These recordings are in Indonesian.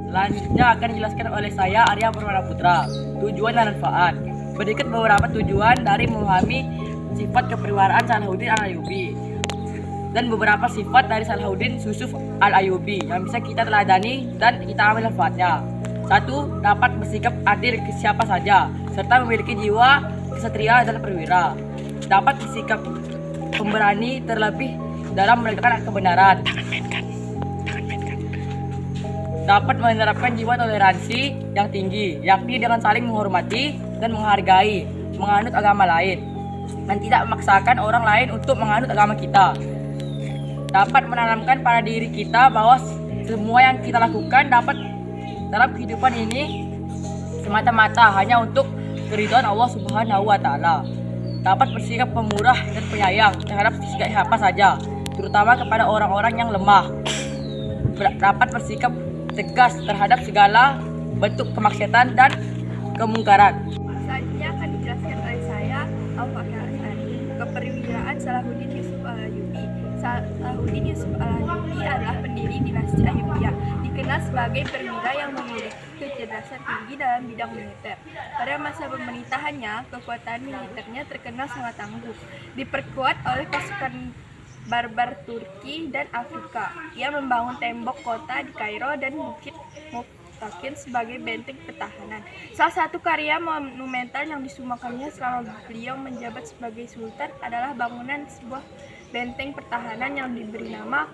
Selanjutnya akan dijelaskan oleh saya, Arya Purwana Putra. Tujuan dan manfaat. Berikut beberapa tujuan dari memahami sifat kepriwaraan Salahuddin Al-Ayyubi dan beberapa sifat dari Salahuddin Yusuf Al-Ayyubi yang bisa kita teladani dan kita ambil manfaatnya. 1. Dapat bersikap adil ke siapa saja serta memiliki jiwa kesatria dan perwira. Dapat bersikap pemberani terlebih dalam menegakkan kebenaran. Dapat menerapkan jiwa toleransi yang tinggi, yakni dengan saling menghormati dan menghargai menganut agama lain dan tidak memaksakan orang lain untuk menganut agama kita. Dapat menanamkan pada diri kita bahwa semua yang kita lakukan dapat dalam kehidupan ini semata-mata hanya untuk keridhaan Allah Subhanahu wa taala. Dapat bersikap pemurah dan penyayang terhadap siapa saja, terutama kepada orang-orang yang lemah. Dapat bersikap tegas terhadap segala bentuk kemaksiatan dan kemungkaran. Selanjutnya akan dijelaskan oleh saya, Al-Fakir Asari, keperwiraan Salahuddin Yusuf Al-Ayyubi. Salahuddin Yusuf Al-Ayyubi adalah pendiri dinasti Ayyubiyah, dikenal sebagai perwira yang memiliki kecerdasan tinggi dalam bidang militer. Pada masa pemerintahannya, kekuatan militernya terkenal sangat tangguh, diperkuat oleh pasukan barbar Turki dan Afrika. Ia membangun tembok kota di Kairo dan Bukit Muftakin sebagai benteng pertahanan. Salah satu karya monumental yang disumbangkannya selama beliau menjabat sebagai sultan adalah bangunan sebuah benteng pertahanan yang diberi nama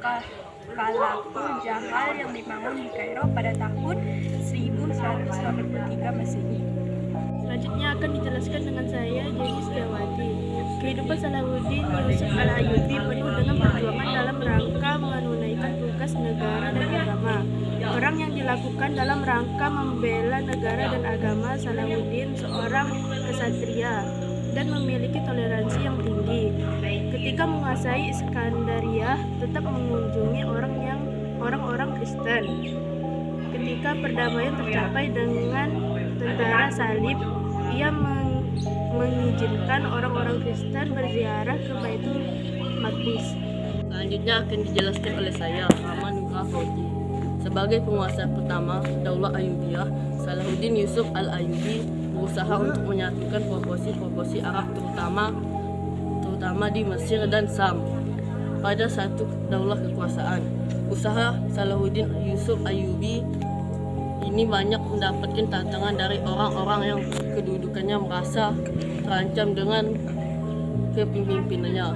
Qalatul Jahal yang dibangun di Kairo pada tahun 1183 Masehi. Selanjutnya akan dijelaskan dengan saya, Jenny Setiawati. Kehidupan Salahuddin Yusuf Al-Ayyubi penuh dengan perjuangan dalam rangka menunaikan tugas negara dan agama. Orang yang dilakukan dalam rangka membela negara dan agama. Salahuddin seorang kesatria dan memiliki toleransi yang tinggi. Ketika menguasai Iskandaria, tetap mengunjungi orang-orang Kristen. Ketika perdamaian tercapai dengan tentara salib, ia mengizinkan orang-orang Kristen berziarah ke Baitul Maqdis. Selanjutnya akan dijelaskan oleh saya, Rahman Nuha Fauzi. Sebagai penguasa pertama Daulah Ayyubiyah, Salahuddin Yusuf Al-Ayyubi berusaha untuk menyatukan provinsi-provinsi Arab terutama di Mesir dan Sam pada satu daulah kekuasaan. Usaha Salahuddin Yusuf Ayyubi ini banyak mendapatkan tantangan dari orang-orang yang kedudukannya merasa terancam dengan kepemimpinannya.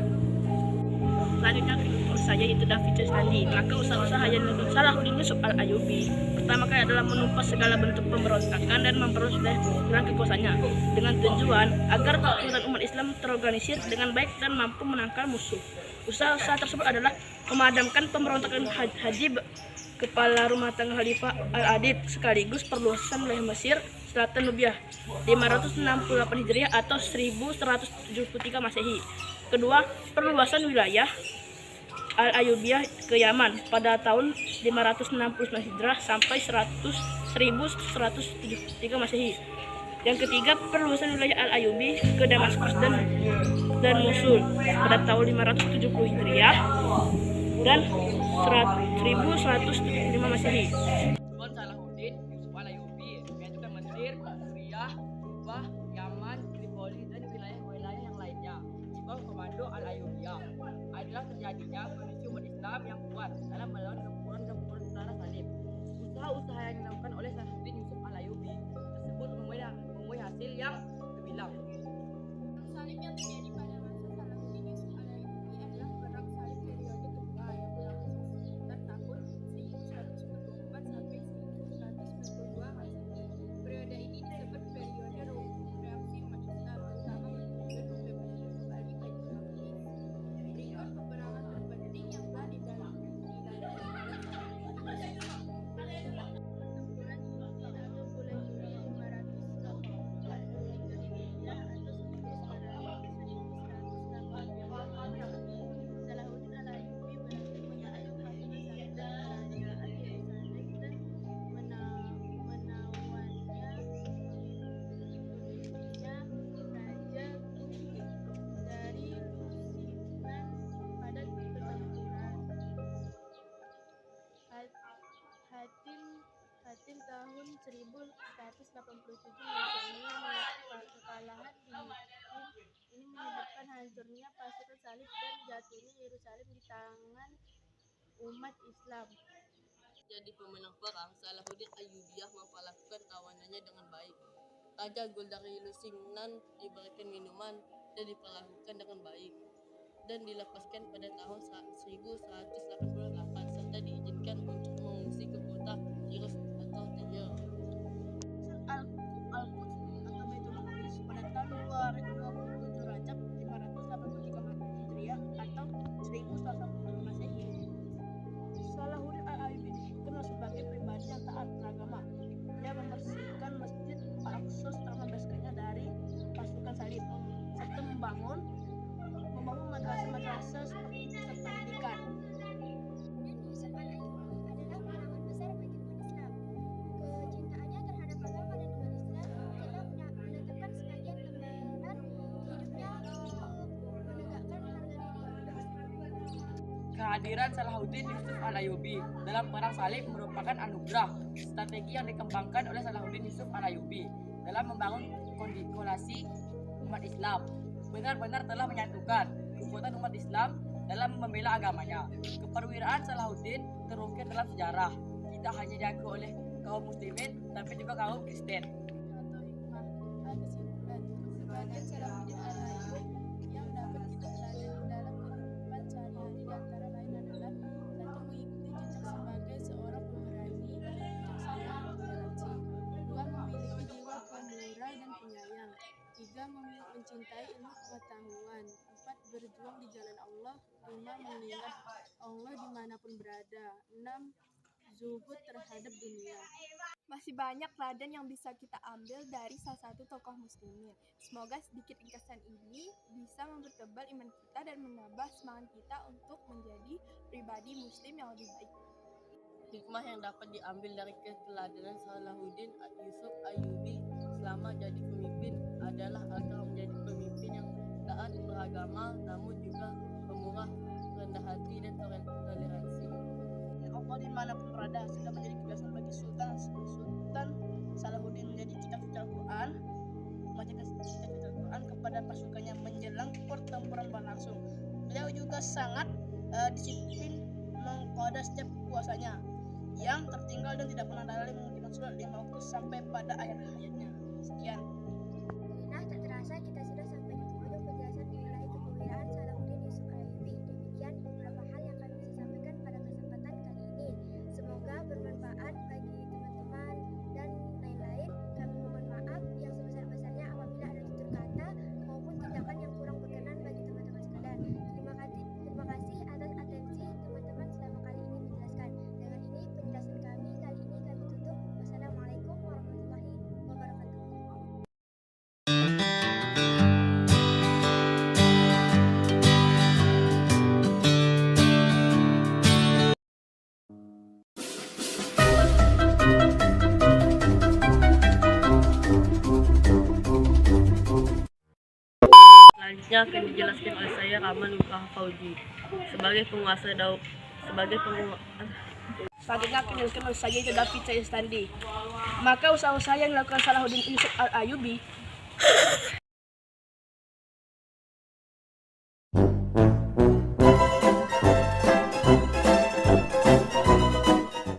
Selanjutnya saya itu David Sandi. Maka usaha-usaha yang dilakukan Salahuddin Yusuf Al-Ayyubi pertama kali adalah menumpas segala bentuk pemberontakan dan memperluas wilayah kekuasaannya dengan tujuan agar kekuatan umat Islam terorganisir dengan baik dan mampu menangkal musuh. Usaha-usaha tersebut adalah memadamkan pemberontakan Haji kepala rumah tangga Khalifah Al-Adid sekaligus perluasan wilayah Mesir Selatan Nubiah 568 Hijriah atau 1173 Masehi. Kedua, perluasan wilayah Al-Ayyubiyah ke Yaman pada tahun 569 Hijrah sampai 1173 Masehi. Yang ketiga, perluasan wilayah Al-Ayyubi ke Damaskus dan Mosul pada tahun 570 Hijriah dan 1175 Masehi. Tujuan Salahuddin Yusuf Al-Ayyubi menyatukan Mesir, Suriah, Kubah, Yaman, Tripoli dan wilayah-wilayah yang lainnya di bawah komando Al-Ayyubiyah adalah terjadinya kondisi umat Islam yang kuat dalam melawan gempuran tentara salib. Usaha-usaha yang dilakukan oleh Salahuddin Yusuf Al-Ayyubi tersebut menuai hasil yang terbilang. Salib yang terjadi pada masa Salahuddin Yusuf Al-Ayyubi adalah perang salib periode kedua yang berlangsung sekitar tahun 1144 sampai Hatim tahun 1187 Masehi mengakui kekalahan di Hunain. Ini menyebabkan hancurnya pasukan salib dan jatuhnya Yerusalem di tangan umat Islam. Jadi pemenang perang, Salahuddin Ayyubiyah memperlakukan tawanannya dengan baik. Raja Goldarii Lusignan diberikan minuman dan diperlakukan dengan baik dan dilepaskan pada tahun 1188 serta diizinkan untuk mengungsi ke kota Tirus atau Tyre. Al-Quds atau Baitul Maqdis pada tahun 2027 Rajab 583 Hijriah atau 1180 Masehi. Salahuddin Al-Ayyubi dikenal sebagai pribadi yang taat beragama. Dia membersihkan Masjid Al-Aqsa setelah membebaskannya dari pasukan salib, serta membangun madrasah-madrasah seperti pusat pendidikan. Yusuf al-Ayyubi adalah pahlawan besar bagi umat Islam. Kecintaannya terhadap agama dan umat Islam telah menetapkan sebagian lembaran hidupnya untuk menegakkan harga diri. Kehadiran Salahuddin Yusuf al-Ayyubi dalam perang salib merupakan anugerah strategi yang dikembangkan oleh Salahuddin Yusuf al-Ayyubi dalam membangun koalisi umat Islam. Benar-benar telah menyatukan kekuatan umat Islam dalam membela agamanya. Keperwiraan Salahuddin terukir dalam sejarah, tidak hanya diakui oleh kaum muslimin tapi juga kaum Kristen. Atau hikmah. Kesimpulan, kepribadian Salahuddin Al-Ayyubi yang dapat kita teladani dalam kehidupan sehari-hari di antara lain adalah: 1. Mengikuti jejak sebagai seorang pemberani, bijaksana, toleransi. 2. Memiliki jiwa pemurah dan penyayang. 3. Mencintai ilmu pengetahuan. 4. Berjuang di jalan Allah. 5. Mengingat Allah dimanapun berada. 6. Zuhud terhadap dunia. Masih banyak teladan yang bisa kita ambil dari salah satu tokoh muslimin. Semoga sedikit ringkasan ini bisa mempertebal iman kita dan menambah semangat kita untuk menjadi pribadi muslim yang lebih baik. Hikmah yang dapat diambil dari keteladanan Salahuddin Yusuf Ayyubi selama jadi pemimpin adalah agar menjadi pemimpin yang taat beragama namun juga pemurah, rendah hati dan toleransi. Allah dimanapun berada sudah menjadi kebiasaan bagi Sultan Salahuddin menjadi kitab-kitab Al-Quran, membacakan kitab-kitab Al-Quran kepada pasukannya menjelang pertempuran berlangsung. Beliau juga sangat disiplin mengqada setiap puasanya yang tertinggal dan tidak pernah lalai mengerjakan sholat 5 waktu sampai pada akhir hayatnya. Sekian. Nah, tak terasa kita sudah sampai di penghujung penjelasan mengenai kepemimpinan Salahuddin Yusuf al-Ayyubi. Demikian beberapa hal yang kami bisa sampaikan pada kesempatan kali ini. Semoga bermanfaat bagi teman-teman dan lain-lain. Kami mohon maaf yang sebesar-besarnya apabila ada tutur kata maupun tindakan yang kurang berkenan bagi teman-teman sekalian. Terima kasih atas atensi teman-teman selama kali ini menjelaskan. Dengan ini penjelasan kami kali ini kami tutup. Wassalamualaikum warahmatullahi wabarakatuh. Selanjutnya akan dijelaskan oleh saya Rahman Nurullah Fauzi sebagai penguasa Selanjutnya akan dijelaskan oleh saya itu David Syestandi. Maka usaha-usaha yang dilakukan Salahuddin Yusuf al-Ayyubi